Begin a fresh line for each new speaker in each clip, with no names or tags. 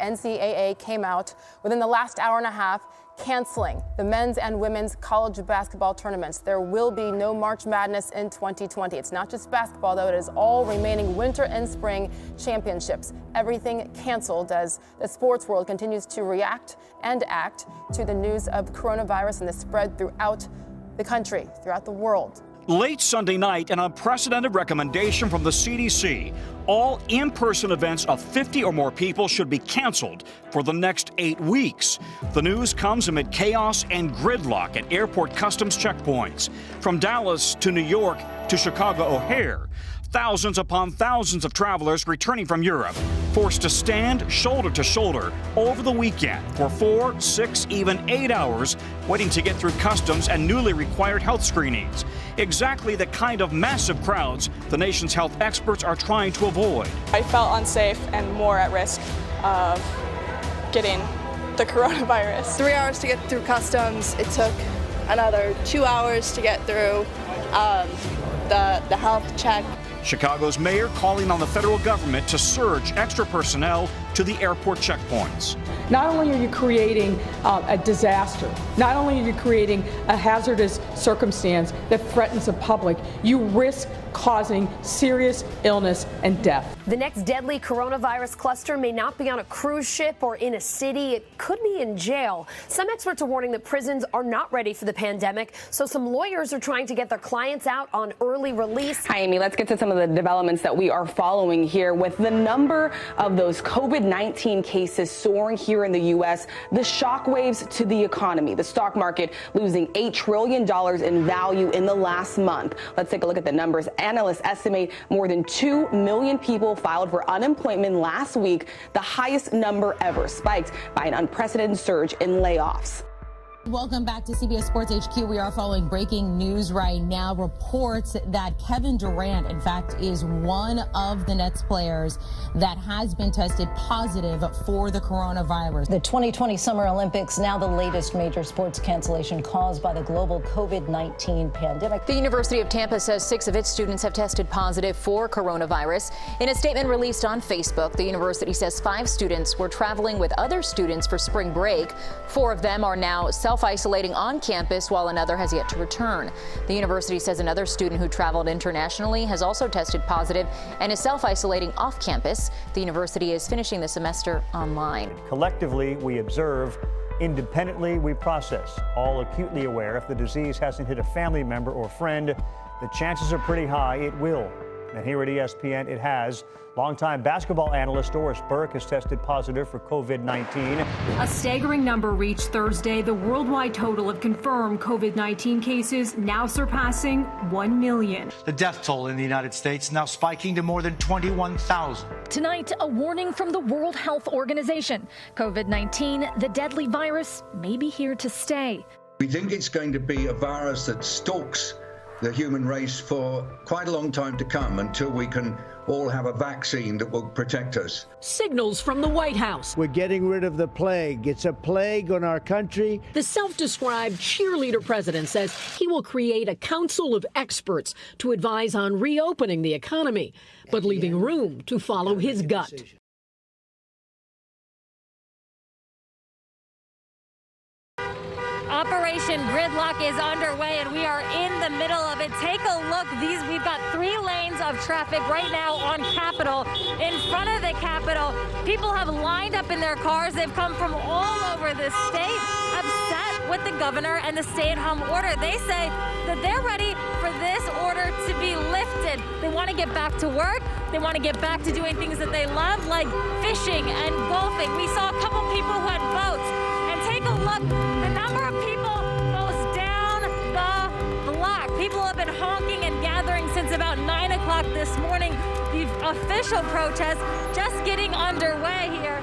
NCAA came out within the last hour and a half, canceling the men's and women's college basketball tournaments. There will be no March Madness in 2020. It's not just basketball, though. It is all remaining winter and spring championships. Everything canceled as the sports world continues to react and act to the news of coronavirus and the spread throughout the country, throughout the world.
Late Sunday night, an unprecedented recommendation from the CDC. All in-person events of 50 or more people should be canceled for the next 8 weeks. The news comes amid chaos and gridlock at airport customs checkpoints. From Dallas to New York to Chicago O'Hare, thousands upon thousands of travelers returning from Europe, forced to stand shoulder to shoulder over the weekend for 4, 6, even 8 hours, waiting to get through customs and newly required health screenings. Exactly the kind of massive crowds the nation's health experts are trying to avoid.
I felt unsafe and more at risk of getting the coronavirus.
3 hours to get through customs. It took another 2 hours to get through the health check.
Chicago's mayor calling on the federal government to surge extra personnel to the airport checkpoints.
Not only are you creating a disaster, not only are you creating a hazardous circumstance that threatens the public, you risk causing serious illness and death.
The next deadly coronavirus cluster may not be on a cruise ship or in a city. It could be in jail. Some experts are warning that prisons are not ready for the pandemic, so some lawyers are trying to get their clients out on early release.
Hi, Amy. Let's get to some of the developments that we are following here. With the number of those COVID-19 cases soaring here in the U.S., the shockwaves to the economy, the stock market losing $8 trillion in value in the last month. Let's take a look at the numbers. Analysts estimate more than 2 million people filed for unemployment last week, the highest number ever, spiked by an unprecedented surge in layoffs.
Welcome back to CBS Sports HQ. We are following breaking news right now. Reports that Kevin Durant, in fact, is one of the Nets players that has been tested positive for the coronavirus.
The 2020 Summer Olympics, now the latest major sports cancellation caused by the global COVID-19 pandemic.
The University of Tampa says 6 of its students have tested positive for coronavirus. In a statement released on Facebook, the university says 5 students were traveling with other students for spring break. 4 of them are now self-isolating on campus, while another has yet to return. The university says another student who traveled internationally has also tested positive and is self-isolating off campus. The university is finishing the semester online.
Collectively, we observe. Independently, we process. All acutely aware if the disease hasn't hit a family member or friend, the chances are pretty high it will. And here at ESPN, it has. Longtime basketball analyst Doris Burke has tested positive for COVID-19.
A staggering number reached Thursday. The worldwide total of confirmed COVID-19 cases now surpassing 1 million.
The death toll in the United States now spiking to more than 21,000.
Tonight, a warning from the World Health Organization. COVID-19, the deadly virus, may be here to stay.
We think it's going to be a virus that stalks the human race for quite a long time to come, until we can all have a vaccine that will protect us.
Signals from the White House.
We're getting rid of the plague. It's a plague on our country.
The self-described cheerleader president says he will create a council of experts to advise on reopening the economy, but leaving room to follow his gut.
Operation Gridlock is underway, and we are in the middle of it. Take a look. We've got 3 lanes of traffic right now on Capitol. In front of the Capitol, people have lined up in their cars. They've come from all over the state, upset with the governor and the stay-at-home order. They say that they're ready for this order to be lifted. They want to get back to work. They want to get back to doing things that they love, like fishing and golfing. We saw a couple people who had boats. And take a look, the number of people goes down the block. People have been honking and gathering since about 9 o'clock this morning. The official protest just getting underway here.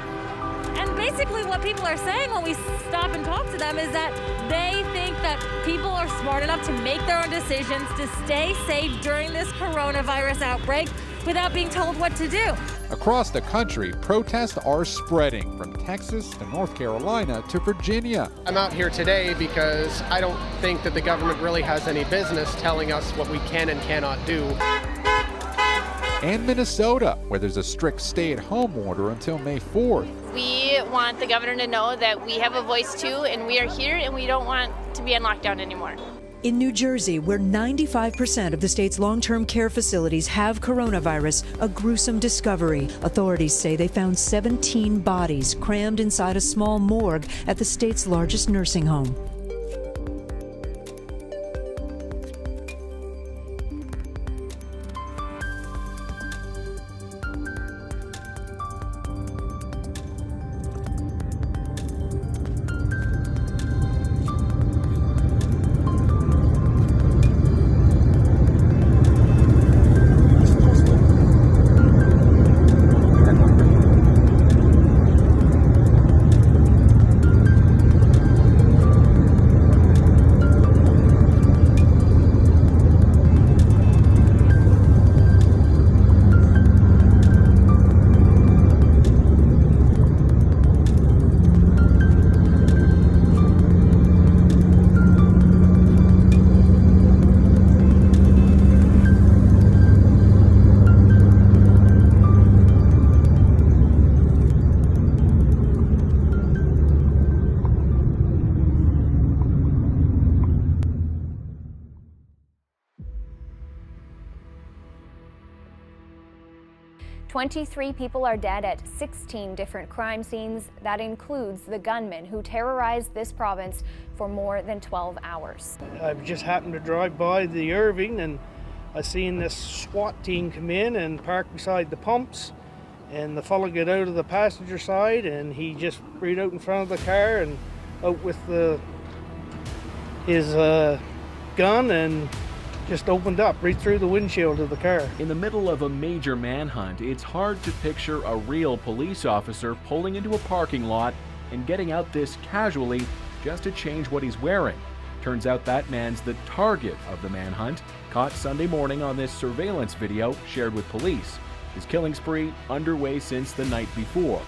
And basically what people are saying when we stop and talk to them is that they think that people are smart enough to make their own decisions to stay safe during this coronavirus outbreak without being told what to do.
Across the country, protests are spreading from Texas to North Carolina to Virginia.
I'm out here today because I don't think that the government really has any business telling us what we can and cannot do.
and Minnesota, where there's a strict stay-at-home order until May 4th.
We want the governor to know that we have a voice too, and we are here, and we don't want to be on lockdown anymore.
In New Jersey, where 95% of the state's long-term care facilities have coronavirus, a gruesome discovery. Authorities say they found 17 bodies crammed inside a small morgue at the state's largest nursing home.
"23 people are dead at 16 different crime scenes. That includes the gunman who terrorized this province for more than 12 hours.
I just happened to drive by the Irving and I seen this SWAT team come in and park beside the pumps, and the fellow get out of the passenger side and he just right out in front of the car and out with his gun and just opened up right through the windshield of the car.
In the middle of a major manhunt, it's hard to picture a real police officer pulling into a parking lot and getting out this casually just to change what he's wearing. Turns out that man's the target of the manhunt, caught Sunday morning on this surveillance video shared with police. His killing spree underway since the night before.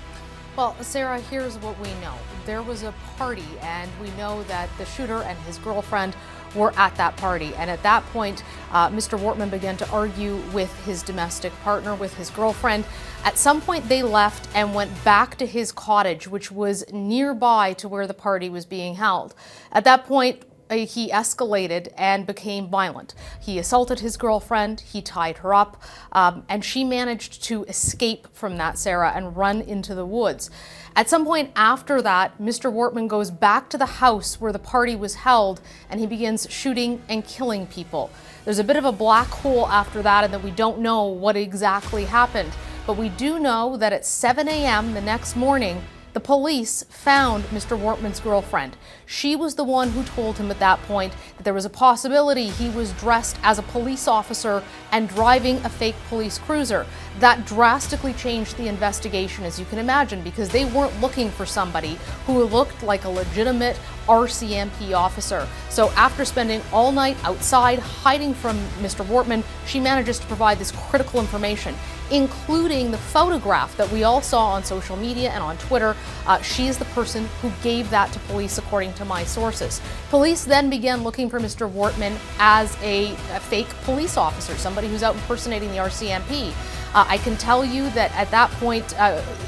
Well, Sarah, here's what we know. There was a party, and we know that the shooter and his girlfriend were at that party. And at that point, Mr. Wortman began to argue with his domestic partner, with his girlfriend. At some point, they left and went back to his cottage, which was nearby to where the party was being held. At that point, he escalated and became violent. He assaulted his girlfriend, he tied her up, and she managed to escape from that, Sarah, and run into the woods. At some point after that, Mr. Wortman goes back to the house where the party was held, and he begins shooting and killing people. There's a bit of a black hole after that, and that we don't know what exactly happened. But we do know that at 7 a.m. the next morning, the police found Mr. Wortman's girlfriend. She was the one who told him at that point that there was a possibility he was dressed as a police officer and driving a fake police cruiser. That drastically changed the investigation, as you can imagine, because they weren't looking for somebody who looked like a legitimate RCMP officer. So after spending all night outside hiding from Mr. Wortman, she manages to provide this critical information, including the photograph that we all saw on social media and on Twitter. She is the person who gave that to police, according to my sources. Police then began looking for Mr. Wortman as a fake police officer, somebody who's out impersonating the RCMP. I can tell you that at that point,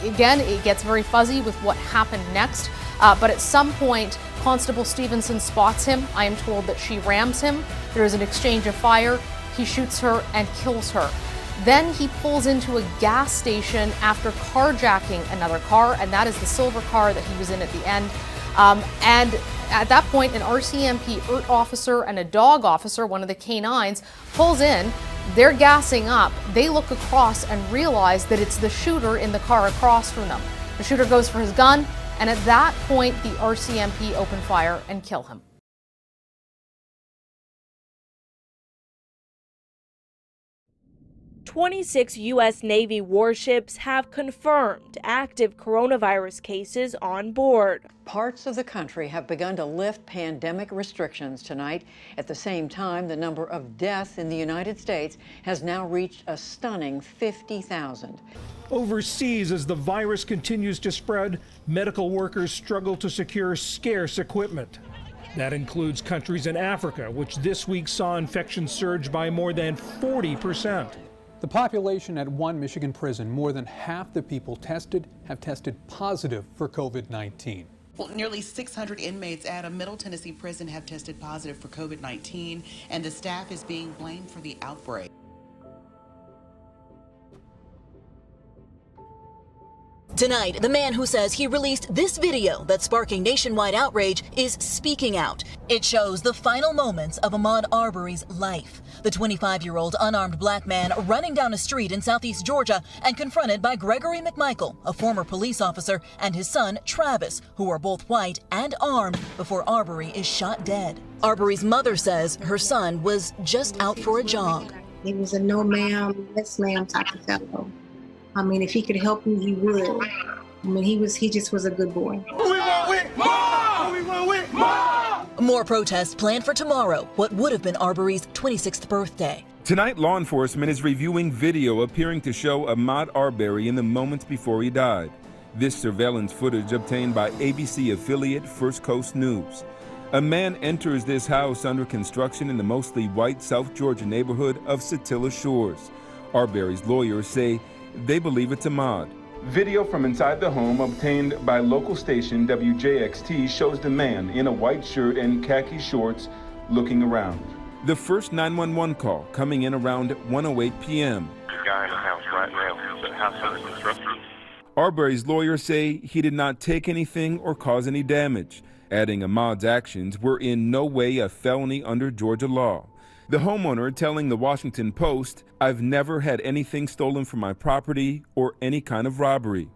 again, it gets very fuzzy with what happened next. But at some point, Constable Stevenson spots him. I am told that she rams him. There is an exchange of fire. He shoots her and kills her. Then he pulls into a gas station after carjacking another car, and that is the silver car that he was in at the end. And at that point, an RCMP ERT officer and a dog officer, one of the canines, pulls in. They're gassing up. They look across and realize that it's the shooter in the car across from them. The shooter goes for his gun, and at that point, the RCMP open fire and kill him.
26 U.S. Navy warships have confirmed active coronavirus cases on board.
Parts of the country have begun to lift pandemic restrictions tonight. At the same time, the number of deaths in the United States has now reached a stunning 50,000.
Overseas, as the virus continues to spread, medical workers struggle to secure scarce equipment. That includes countries in Africa, which this week saw infections surge by more than 40%.
The population at one Michigan prison, more than half the people tested have tested positive for COVID-19.
Well, nearly 600 inmates at a Middle Tennessee prison have tested positive for COVID-19, and the staff is being blamed for the outbreak.
Tonight, the man who says he released this video that's sparking nationwide outrage is speaking out. It shows the final moments of Ahmaud Arbery's life. The 25-year-old unarmed black man running down a street in southeast Georgia and confronted by Gregory McMichael, a former police officer, and his son Travis, who are both white and armed, before Arbery is shot dead. Arbery's mother says her son was just out for a jog.
He was a no ma'am, yes ma'am type of fellow. I mean, if he could help you, he would. I mean, he just was a good boy.
We want with more! We want with more! More protests planned for tomorrow, what would have been Arbery's 26th birthday.
Tonight, law enforcement is reviewing video appearing to show Ahmaud Arbery in the moments before he died. This surveillance footage obtained by ABC affiliate First Coast News. A man enters this house under construction in the mostly white South Georgia neighborhood of Satilla Shores. Arbery's lawyers say they believe it's Ahmaud. Video from inside the home obtained by local station WJXT shows the man in a white shirt and khaki shorts looking around. The first 911 call coming in around 1:08 p.m.
This guy in the house right now. The house under construction.
Arbery's lawyers say he did not take anything or cause any damage, adding Ahmaud's actions were in no way a felony under Georgia law. The homeowner telling the Washington Post, "I've never had anything stolen from my property or any kind of robbery."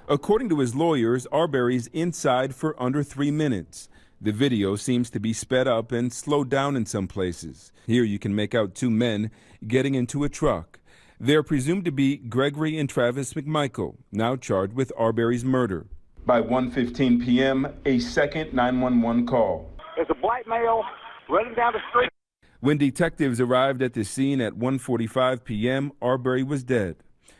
According to his lawyers, Arbery's inside for under 3 minutes. The video seems to be sped up and slowed down in some places. Here you can make out two men getting into a truck. They're presumed to be Gregory and Travis McMichael, now charged with Arbery's murder. By 1:15 p.m., a second 911 call.
There's a black male running down the street.
When detectives arrived at the scene at 1:45 p.m., Arbery was dead.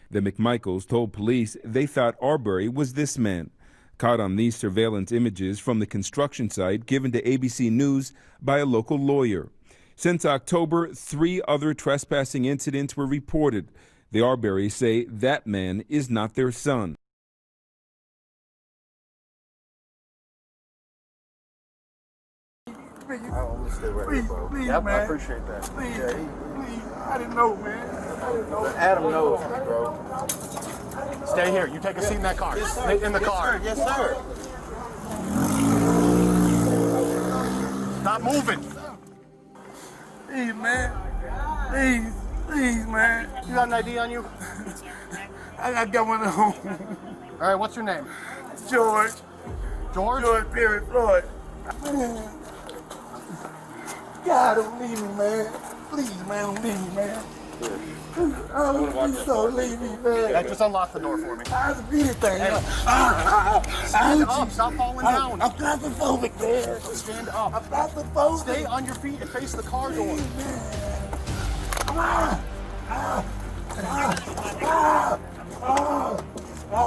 The McMichaels told police they thought Arbery was this man, caught on these surveillance images from the construction site given to ABC News by a local lawyer. Since October, 3 other trespassing incidents were reported. The Arbery's say that man is not their son.
Please,
yep,
man.
I appreciate that.
Please,
yeah,
please. I didn't know, man. I didn't know.
Adam knows me, bro. Stay here. You take a seat in that car.
Yes, sir.
In the car.
Yes, sir.
Stop moving.
Please, man. Please, man.
You got an ID on you?
I got one at home.
All right, what's your name?
George.
George?
George Perry Floyd. God, don't leave me, man. Please, man, don't leave me, man. Oh, please don't leave me, man.
Yeah, just unlock the door for me.
I'll beat it there.
Hey. Stand up. Stop falling down.
I'm claustrophobic, man.
Stand up.
I'm claustrophobic.
Stay on your feet and face the car door.
I'm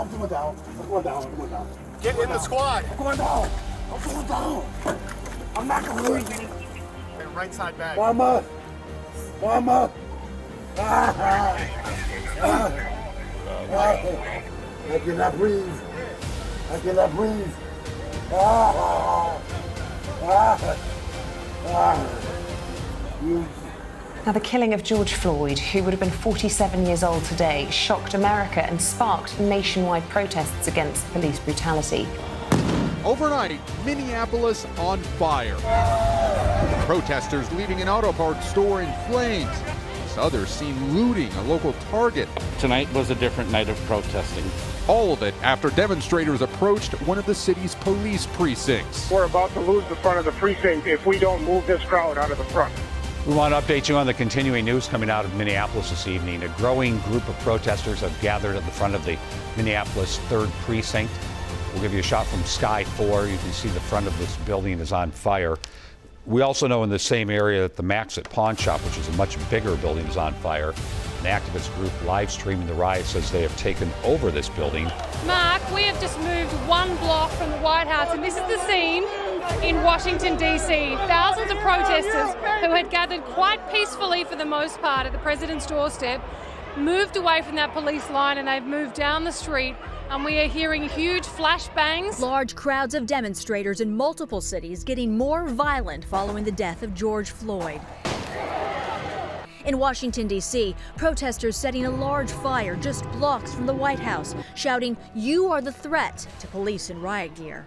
going down. I'm going down. I'm going down.
Get in the squad.
I'm going down. I'm going down. I'm not going to leave you.
Right side back.
Mama. Mama. I cannot breathe. I cannot breathe.
Now, the killing of George Floyd, who would have been 47 years old today, shocked America and sparked nationwide protests against police brutality.
Overnight, Minneapolis on fire. Protesters leaving an auto parts store in flames. Others seen looting a local Target.
Tonight was a different night of protesting.
All of it after demonstrators approached one of the city's police precincts.
We're about to lose the front of the precinct if we don't move this crowd out of the front.
We want to update you on the continuing news coming out of Minneapolis this evening. A growing group of protesters have gathered at the front of the Minneapolis 3rd Precinct. We'll give you a shot from Sky 4. You can see the front of this building is on fire. We also know in the same area that the Maxit Pawn Shop, which is a much bigger building, is on fire. An activist group live streaming the riot says they have taken over this building.
Mark, we have just moved 1 block from the White House, and this is the scene in Washington, D.C. Thousands of protesters who had gathered quite peacefully for the most part at the president's doorstep moved away from that police line and they've moved down the street, and we are hearing huge flashbangs.
Large crowds of demonstrators in multiple cities getting more violent following the death of George Floyd. In Washington, D.C., protesters setting a large fire just blocks from the White House, shouting, "You are the threat," to police in riot gear.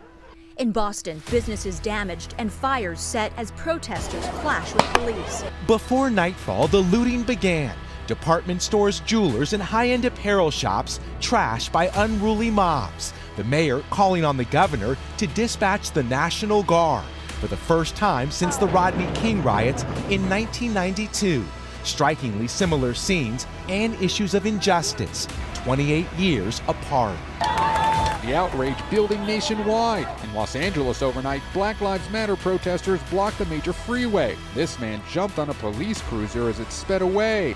In Boston, businesses damaged and fires set as protesters clash with police.
Before nightfall, the looting began. Department stores, jewelers, and high-end apparel shops trashed by unruly mobs. The mayor calling on the governor to dispatch the National Guard for the first time since the Rodney King riots in 1992. Strikingly similar scenes and issues of injustice, 28 years apart.
The outrage building nationwide. In Los Angeles overnight, Black Lives Matter protesters blocked a major freeway. This man jumped on a police cruiser as it sped away.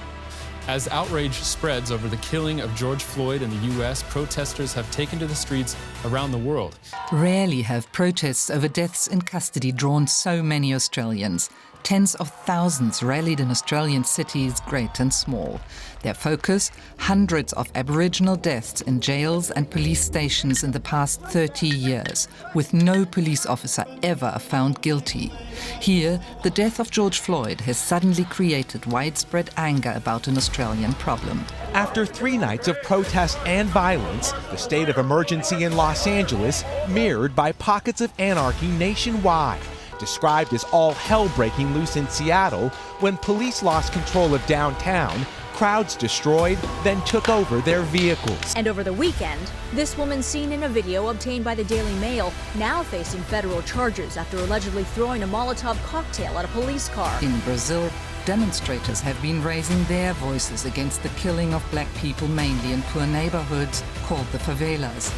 As outrage spreads over the killing of George Floyd in the U.S., protesters have taken to the streets around the world.
Rarely have protests over deaths in custody drawn so many Australians. Tens of thousands rallied in Australian cities, great and small. Their focus, hundreds of Aboriginal deaths in jails and police stations in the past 30 years, with no police officer ever found guilty. Here, the death of George Floyd has suddenly created widespread anger about an Australian problem.
After 3 nights of protest and violence, the state of emergency in Los Angeles mirrored by pockets of anarchy nationwide. Described as all hell breaking loose in Seattle when police lost control of downtown, crowds destroyed, then took over their vehicles.
And over the weekend, this woman seen in a video obtained by the Daily Mail now facing federal charges after allegedly throwing a Molotov cocktail at a police car.
In Brazil, demonstrators have been raising their voices against the killing of black people, mainly in poor neighborhoods called the favelas.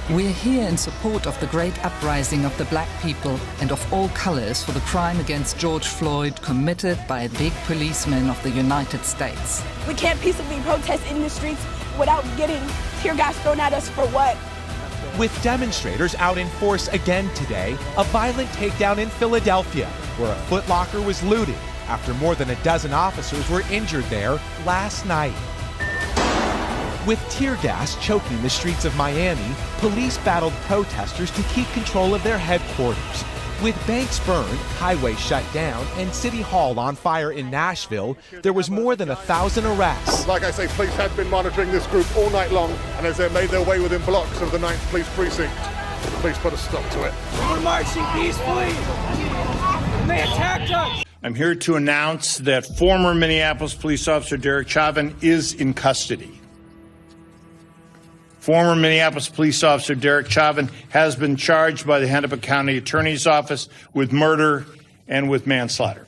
We're here in support of the great uprising of the black people and of all colors for the crime against George Floyd committed by big policemen of the United States.
We can't peaceably protest in the streets without getting tear gas thrown at us for what?
With demonstrators out in force again today, a violent takedown in Philadelphia, where a Foot Locker was looted after more than a dozen officers were injured there last night. With tear gas choking the streets of Miami, police battled protesters to keep control of their headquarters. With banks burned, highways shut down, and City Hall on fire in Nashville, there was more than 1,000 arrests.
Like I say, police had been monitoring this group all night long, and as they made their way within blocks of the 9th Police Precinct, the police put a stop to it.
We're marching peacefully, and they attacked us.
I'm here to announce that former Minneapolis police officer Derek Chauvin is in custody. Former Minneapolis police officer Derek Chauvin has been charged by the Hennepin County Attorney's Office with murder and with manslaughter.